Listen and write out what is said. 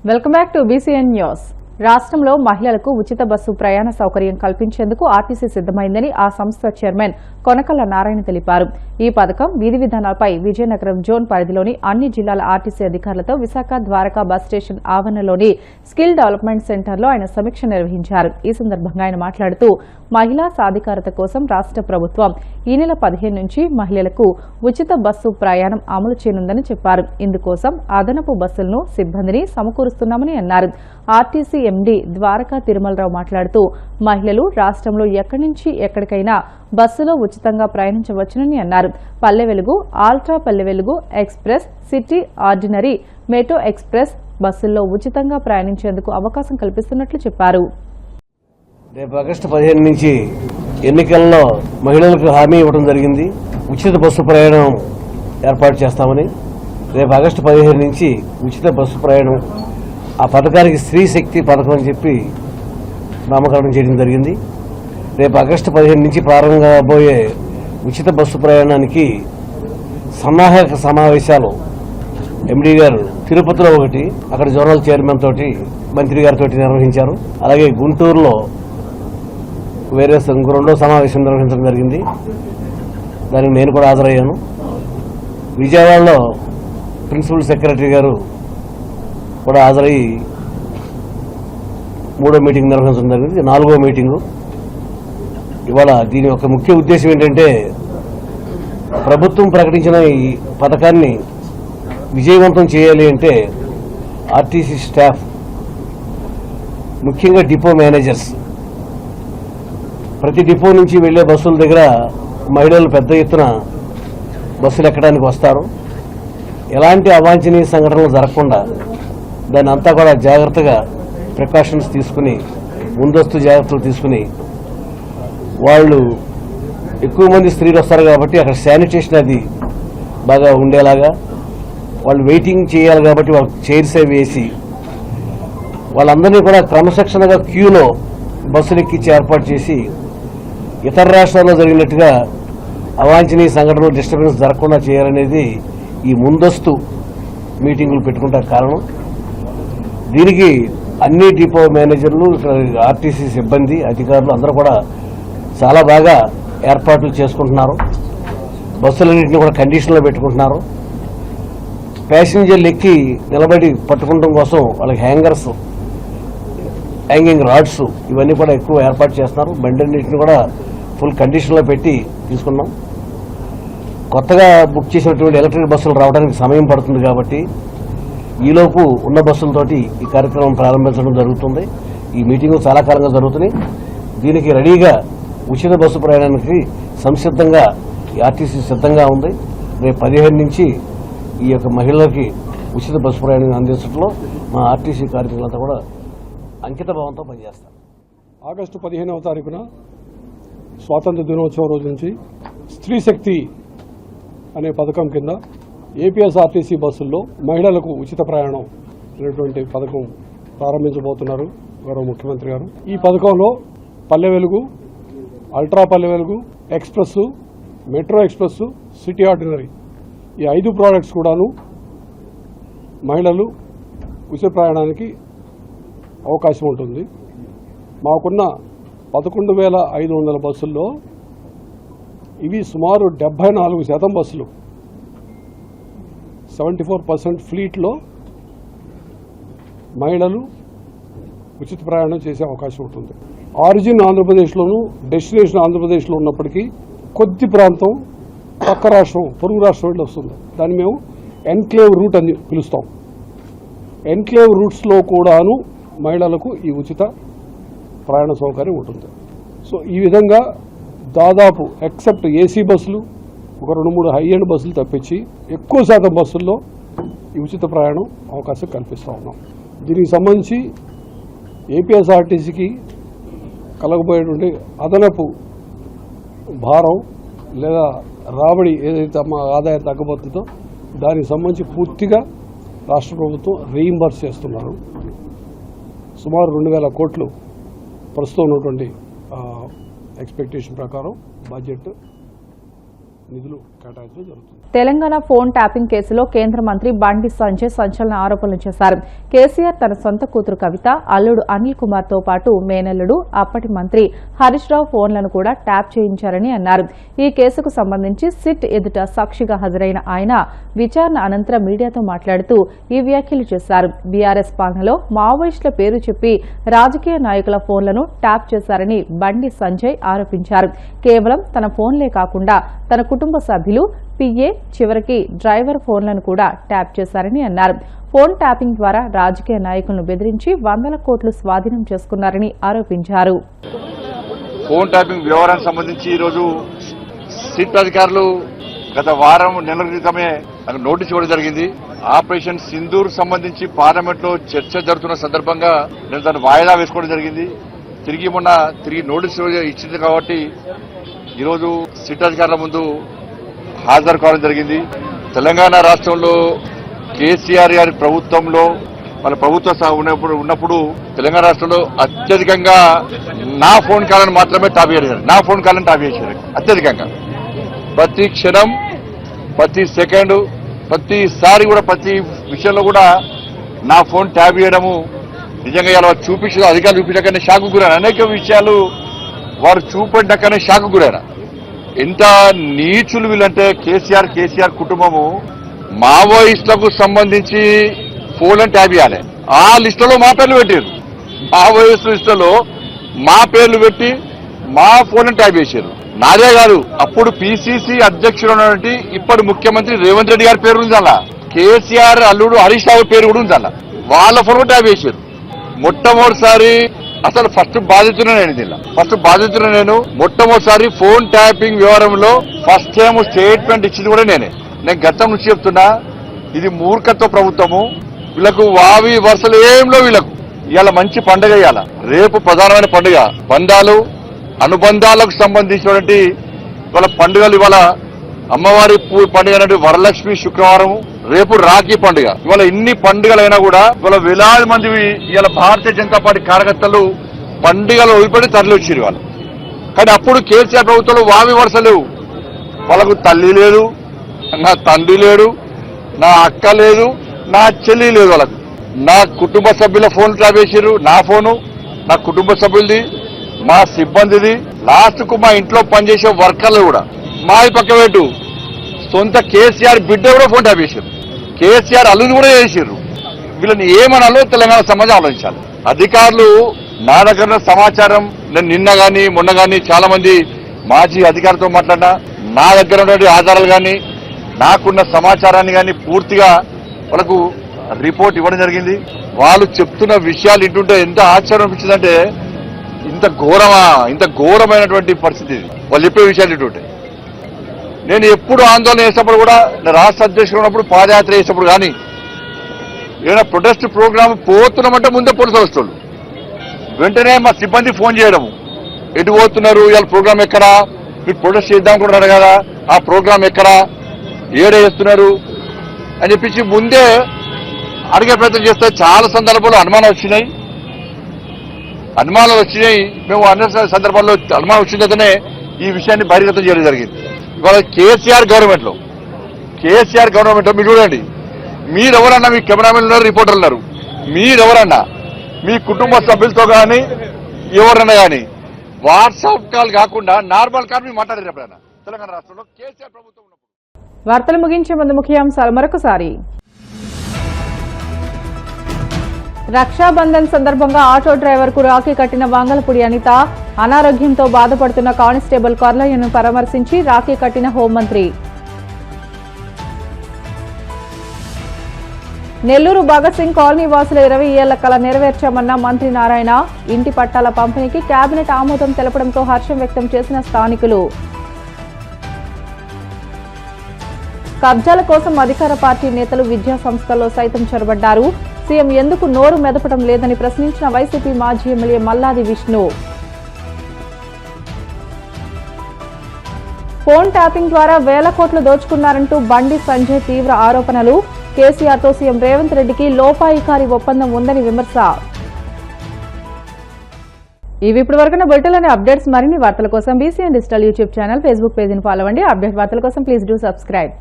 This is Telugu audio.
Welcome back to BCN news. రాష్ట్రంలో మహిళలకు ఉచిత బస్సు ప్రయాణ సౌకర్యం కల్పించేందుకు ఆర్టీసీ సిద్దమైందని ఆ సంస్థ చైర్మన్ కొనకళ్ల నారాయణ తెలిపారు. ఈ పథకం విధి విధానాలపై విజయనగరం జోన్ పరిధిలోని అన్ని జిల్లాల ఆర్టీసీ అధికారులతో విశాఖ ద్వారకా బస్ స్టేషన్ ఆవరణలోని స్కిల్ డెవలప్మెంట్ సెంటర్లో ఆయన సమీక్ష నిర్వహించారు. ఈ సందర్భంగా ఆయన మాట్లాడుతూ మహిళా సాధికారత కోసం రాష్ట్ర ప్రభుత్వం ఈ నెల 15 నుంచి మహిళలకు ఉచిత బస్సు ప్రయాణం అమలు చేయనుందని చెప్పారు. ఇందుకోసం అదనపు బస్సులను సిబ్బందిని సమకూరుస్తున్నామని అన్నారు. ఆర్టీసీ ఎండీ ద్వారకా తిరుమలరావు మాట్లాడుతూ మహిళలు రాష్ట్రంలో ఎక్కడి నుంచి ఎక్కడికైనా బస్సులో ఉచితంగా ప్రయాణించవచ్చునని అన్నారు. Palle Velugu, ultra Palle Velugu, express, city, ordinary, metro express బస్సుల్లో ఉచితంగా ప్రయాణించేందుకు అవకాశం కల్పిస్తున్నట్లు చెప్పారు. రేపు ఆగస్టు 15 నుంచి ఎన్నికల్లో మహిళలకు హామీ ఇవ్వడం జరిగింది. ఉచిత బస్సు ప్రయాణం ఏర్పాటు చేస్తామని. రేపు ఆగస్టు 15 నుంచి ఉచిత బస్సు ప్రయాణం, ఆ పథకానికి స్త్రీ శక్తి పథకం అని చెప్పి నామకరణం చేయడం జరిగింది. రేపు ఆగస్టు 15 నుంచి ప్రారంభం కాబోయే ఉచిత బస్సు ప్రయాణానికి సన్నాహక సమావేశాలు ఎండీ గారు తిరుపతిలో ఒకటి, అక్కడ జోనల్ చైర్మన్ తోటి మంత్రి గారితో నిర్వహించారు. అలాగే గుంటూరులో వేరే రెండో సమావేశం నిర్వహించడం జరిగింది. దానికి నేను కూడా హాజరయ్యాను. విజయవాడలో ప్రిన్సిపల్ సెక్రటరీ గారు కూడా హాజరయ్యి 3వ మీటింగ్ నిర్వహించడం జరిగింది. 4వ మీటింగు ఇవాళ. దీని యొక్క ముఖ్య ఉద్దేశం ఏంటంటే ప్రభుత్వం ప్రకటించిన ఈ పథకాన్ని విజయవంతం చేయాలి అంటే ఆర్టీసీ స్టాఫ్, ముఖ్యంగా డిపో మేనేజర్స్, ప్రతి డిపో నుంచి వెళ్లే బస్సుల దగ్గర మహిళలు పెద్ద ఎత్తున బస్సులు ఎక్కడానికి వస్తారు. ఎలాంటి అవాంఛనీయ సంఘటనలు జరగకుండా దాన్ని అంతా కూడా జాగ్రత్తగా ప్రికాషన్స్ తీసుకుని, ముందస్తు జాగ్రత్తలు తీసుకుని, వాళ్ళు ఎక్కువ మంది స్త్రీలు వస్తారు కాబట్టి అక్కడ శానిటేషన్ అది బాగా ఉండేలాగా, వాళ్ళు వెయిటింగ్ చేయాలి కాబట్టి వాళ్ళకి చైర్స్ అవి వేసి వాళ్ళందరినీ కూడా క్రమశిక్షణగా క్యూలో బస్సులు ఎక్కించి ఏర్పాటు చేసి, ఇతర రాష్ట్రాల్లో జరిగినట్టుగా అవాంఛనీయ సంఘటనలు, డిస్టర్బెన్స్ జరగకుండా చేయాలనేది ఈ ముందస్తు మీటింగులు పెట్టుకుంటారు కారణం. దీనికి అన్ని డిపో మేనేజర్లు, ఆర్టీసీ సిబ్బంది, అధికారులు అందరూ కూడా చాలా బాగా ఏర్పాట్లు చేసుకుంటున్నారు. బస్సులన్నింటినీ కూడా కండిషన్లో పెట్టుకుంటున్నారు. ప్యాసింజర్లు ఎక్కి నిలబడి పట్టుకోవడం కోసం వాళ్ళకి హ్యాంగింగ్ రాడ్స్ ఇవన్నీ కూడా ఎక్కువ ఏర్పాటు చేస్తున్నారు. బండిన్నింటిని కూడా ఫుల్ కండిషన్లో పెట్టి తీసుకున్నాం. కొత్తగా బుక్ చేసినటువంటి ఎలక్ట్రిక్ బస్సులు రావడానికి సమయం పడుతుంది కాబట్టి ఈలోపు ఉన్న బస్సులతోటి ఈ కార్యక్రమం ప్రారంభించడం జరుగుతుంది. ఈ మీటింగు చాలా కాలంగా జరుగుతుంది. దీనికి రెడీగా ఉచిత బస్సు ప్రయాణానికి సంసిద్ధంగా ఈ ఆర్టీసీ సిద్ధంగా ఉంది. రేపు 15 నుంచి ఈ యొక్క మహిళలకి ఉచిత బస్సు ప్రయాణం అందించడంలో మా ఆర్టీసీ కార్యక్రమాలంతా కూడా అంకిత భావంతో పనిచేస్తారు. ఆగస్టు 15వ తారీఖున స్వాతంత్ర దినోత్సవం రోజు నుంచి స్త్రీ శక్తి అనే పథకం కింద ఏపీఎస్ఆర్టీసీ బస్సుల్లో మహిళలకు ఉచిత ప్రయాణం అనేటువంటి పథకం ప్రారంభించబోతున్నారు గౌరవ ముఖ్యమంత్రి గారు. ఈ పథకంలో Palle Velugu, ultra Palle Velugu, express, metro express, city ordinary ఈ 5 ప్రోడక్ట్స్ కూడాను మహిళలు ఉచిత ప్రయాణానికి అవకాశం ఉంటుంది. మాకున్న 11,500 బస్సుల్లో ఇవి సుమారు 74% బస్సులు, 74% ఫ్లీట్లో మహిళలు ఉచిత ప్రయాణం చేసే అవకాశం ఉంటుంది. ఆరిజిన్ ఆంధ్రప్రదేశ్లోను, డెస్టినేషన్ ఆంధ్రప్రదేశ్లో ఉన్నప్పటికీ కొద్ది ప్రాంతం పక్క రాష్ట్రం, పొరుగు రాష్ట్రం వెళ్ళి వస్తుంది. దాన్ని మేము ఎన్క్లేవ్ రూట్ అని పిలుస్తాం. ఎన్క్లేవ్ రూట్స్లో కూడాను మహిళలకు ఈ ఉచిత ప్రయాణ సౌకర్యం ఉంటుంది. సో ఈ విధంగా దాదాపు ఎక్సెప్ట్ ఏసీ బస్సులు, ఒక 2-3 హై ఎండ్ బస్సులు తప్పించి ఎక్కువ శాతం బస్సుల్లో ఈ ఉచిత ప్రయాణం అవకాశం కల్పిస్తూ ఉన్నాం. దీనికి సంబంధించి ఏపీఎస్ఆర్టీసీకి కలగబోయేటువంటి అదనపు భారం లేదా రాబడి ఏదైతే మా ఆదాయం తగ్గబోతుందో దానికి సంబంధించి పూర్తిగా రాష్ట్ర ప్రభుత్వం రీయింబర్స్ చేస్తున్నారు. సుమారు 2,000 కోట్లు ప్రస్తుతం ఉన్నటువంటి ఎక్స్పెక్టేషన్ ప్రకారం బడ్జెట్ నిధులు కేటాయించడం జరుగుతుంది. తెలంగాణ ఫోన్ ట్యాపింగ్ కేసులో కేంద్ర మంత్రి బండి సంజయ్ సంచలన ఆరోపణలు చేశారు. కేసీఆర్ తన సొంత కూతురు కవిత, అల్లుడు అనిల్ కుమార్ తో పాటు మేనల్లుడు, అప్పటి మంత్రి హరీష్ రావు ఫోన్లను కూడా ట్యాప్ చేయించారని అన్నారు. ఈ కేసుకు సంబంధించి సిట్ ఎదుట సాక్షిగా హాజరైన ఆయన విచారణ అనంతరం మీడియాతో మాట్లాడుతూ ఈ వ్యాఖ్యలు చేశారు. బీఆర్ఎస్ పాలనలో మావోయిస్టుల పేరు చెప్పి రాజకీయ నాయకుల ఫోన్లను ట్యాప్ చేశారని బండి సంజయ్ ఆరోపించారు. కేవలం తన ఫోన్లే కాకుండా తన కుటుంబ సభ్యులు, పిఏ, చివరికి డ్రైవర్ ఫోన్లను కూడా ట్యాప్ చేశారని అన్నారు. ఫోన్ ట్యాపింగ్ ద్వారా రాజకీయ నాయకులను బెదిరించి వందల కోట్లు స్వాధీనం చేసుకున్నారని ఆరోపించారు. ఫోన్ ట్యాపింగ్ వ్యవహారానికి సంబంధించి ఈరోజు సిట్ అధికారులు గత వారం నెలల క్రితమే నోటీస్ ఇవ్వడం జరిగింది. ఆపరేషన్ సింధూర్ సంబంధించి పార్లమెంట్ లో చర్చ జరుగుతున్న సందర్భంగా నేను దాన్ని వాయిదా వేసుకోవడం జరిగింది. తిరిగి నోటీసు ఇచ్చింది కాబట్టి ఈరోజు సిట్ అధికారుల ముందు హాజరు కావడం జరిగింది. తెలంగాణ రాష్ట్రంలో కేసీఆర్ గారి ప్రభుత్వంలో మన ప్రభుత్వం ఉన్నప్పుడు తెలంగాణ రాష్ట్రంలో అత్యధికంగా నా ఫోన్ కాలను మాత్రమే టాప్ చేశారు. నా ఫోన్ కాలను టాప్ చేశారు అత్యధికంగా. ప్రతి క్షణం, ప్రతి సెకండ్, ప్రతిసారి కూడా ప్రతి విషయంలో కూడా నా ఫోన్ ట్యాప్ చేయడము నిజంగా ఇలా చూపించడం అధికారులు చూపించకనే షాకు గురైన అనేక విషయాలు వారు చూపడ్డాకనే షాకు గురైన. ఎంత నీచులు వీళ్ళంటే కేసీఆర్ కుటుంబము మావోయిస్టులకు సంబంధించి ఫోన్లను ట్యాప్ చేయాలి. ఆ లిస్టులో మా పేర్లు పెట్టారు. మావోయిస్టు లిస్టులో మా పేర్లు పెట్టి మా ఫోన్లను ట్యాప్ చేశారు. నాదే గారు అప్పుడు పిసిసి అధ్యక్షుడు ఉన్నటువంటి ఇప్పటి ముఖ్యమంత్రి రేవంత్ రెడ్డి గారి పేరు ఉంది అలా. కేసీఆర్ అల్లుడు హరీష్ రావు పేరు కూడా ఉంది అలా. వాళ్ళ ఫోన్ ట్యాప్ చేశారు. మొట్టమొదటిసారి అసలు ఫస్ట్ బాధితున్న నేను మొట్టమొదటిసారి ఫోన్ ట్యాపింగ్ వ్యవహారంలో ఫస్ట్ టైం స్టేట్మెంట్ ఇచ్చింది కూడా నేనే. నేను గతం నుంచి చెప్తున్నా, ఇది మూర్ఖత్వ ప్రభుత్వము. వీళ్ళకు వావి వరుసలు ఏంలో వీళ్ళకు ఇవాళ మంచి పండుగ. ఇవాళ రేపు ప్రధానమైన పండుగ, బంధాలు అనుబంధాలకు సంబంధించినటువంటి వాళ్ళ పండుగలు. ఇవాళ అమ్మవారి పండుగ అనేది వరలక్ష్మి శుక్రవారం, రేపు రాఖీ పండుగ. ఇవాళ ఇన్ని పండుగలైనా కూడా ఇవాళ వేలాది మంది ఇవాళ భారతీయ జనతా పార్టీ కార్యకర్తలు పండుగలు వదిలిపెట్టి తరలి వచ్చారు వాళ్ళు. కానీ అప్పుడు కేసీఆర్ ప్రభుత్వంలో వావి వరుసలు. వాళ్ళకు తల్లి లేదు, నా తండ్రి లేడు, నా అక్క లేదు, నా చెల్లి లేదు. వాళ్ళకు నా కుటుంబ సభ్యుల ఫోన్ ట్యాప్ చేశారు. నా ఫోను, నా కుటుంబ సభ్యులది, మా సిబ్బందిది, లాస్ట్ కు మా ఇంట్లో పనిచేసే వర్కర్లు కూడా. మాది పక్క పెట్టు, సొంత కేసీఆర్ బిడ్డ కూడా ఫోన్ ట్యాప్ చేశారు. కేసీఆర్ అల్లుని కూడా చేశారు. వీళ్ళని ఏమనాలో తెలంగాణ సమాజం ఆలోచించాలి. అధికారులు నా దగ్గర సమాచారం, నేను నిన్న గాని మొన్న గాని చాలా మంది మాజీ అధికారులతో మాట్లాడినా, నా దగ్గర ఉన్నటువంటి ఆధారాలు గాని నాకున్న సమాచారాన్ని గాని పూర్తిగా వాళ్ళకు రిపోర్ట్ ఇవ్వడం జరిగింది. వాళ్ళు చెప్తున్న విషయాలు ఇంటుంటే ఎంత ఆశ్చర్యం అనిపించిందంటే, ఇంత ఘోరమైనటువంటి పరిస్థితి వాళ్ళు చెప్పే విషయాలు ఇంటుంటే. నేను ఎప్పుడు ఆందోళన చేసినప్పుడు కూడా, రాష్ట్ర అధ్యక్షుడు ఉన్నప్పుడు, పాదయాత్ర చేసినప్పుడు కానీ, ఏదైనా ప్రొటెస్ట్ ప్రోగ్రామ్ పోతున్నామంటే ముందే పోలీసులు వస్తారు. వెంటనే మా సిబ్బంది ఫోన్ చేయడము, ఎటు పోతున్నారు, ఇవాళ ప్రోగ్రామ్ ఎక్కడా, మీరు ప్రొటెస్ట్ చేద్దాం అనుకుంటున్నారు కదా, ఆ ప్రోగ్రామ్ ఎక్కడా, ఏడే చేస్తున్నారు అని చెప్పించి ముందే అడిగే ప్రయత్నం చేస్తే చాలా సందర్భాల్లో అనుమానాలు వచ్చినాయి. మేము అన్ని సందర్భాల్లో అనుమానం వచ్చిందనే ఈ విషయాన్ని బహిర్గతం చేయడం జరిగింది. ఇవాళ కేసీఆర్ గవర్నమెంట్ లో మీరు చూడండి, మీరెవరన్నా, మీ కెమెరామెన్ ఉన్నారు, రిపోర్టర్లు ఉన్నారు, మీరెవరన్నా మీ కుటుంబ సభ్యులతో కానీ ఎవరన్నా కానీ వాట్సాప్ కాల్ కాకుండా నార్మల్ కాల్ మీరు మాట్లాడారు ఎప్పుడైనా తెలంగాణ రాష్ట్రంలో కేసీఆర్ ప్రభుత్వం ఉన్నప్పుడు? వార్తలు ముగించే ముందు ముఖ్యాంశాలు మరొకసారి. రక్షాబంధన్ సందర్భంగా ఆటో డ్రైవర్ కు రాఖీ కట్టిన వంగలపూడి అనిత, అనారోగ్యంతో బాధపడుతున్న కానిస్టేబుల్ కర్లయ్యను పరామర్శించి రాఖీ కట్టిన హోంమంత్రి. నెల్లూరు భగత్ సింగ్ కాలనీ వాసుల 20 ఏళ్ల కల నెరవేర్చామన్న మంత్రి నారాయణ, ఇంటి పట్టాల పంపిణీకి కేబినెట్ ఆమోదం తెలపడంతో హర్షం వ్యక్తం చేసిన స్థానికులు. కబ్జాల కోసం అధికార పార్టీ నేతలు విద్యా సంస్థల్లో సైతం చొరబడ్డారు. సీఎం ఎందుకు నోరు మెదపడం లేదని ప్రశ్నించిన వైసీపీ మాజీ MLA Malladi Vishnu. Phone tapping ద్వారా వేల కోట్లు దోచుకున్నారంటూ బండి సంజయ్ తీవ్ర ఆరోపణలు. కేసీఆర్తో సీఎం రేవంత్ రెడ్డికి లోపాయికారి ఒప్పందం ఉందని విమర్శ. ఇవి ఇప్పటి వరకు బులెటిన్లోని అప్డేట్స్. మరిన్ని వార్తల కోసం BCN digital YouTube channel, Facebook పేజీని ఫాలో అవ్వండి. అప్డేట్ వార్తల కోసం ప్లీజ్ డూ సబ్స్క్రైబ్.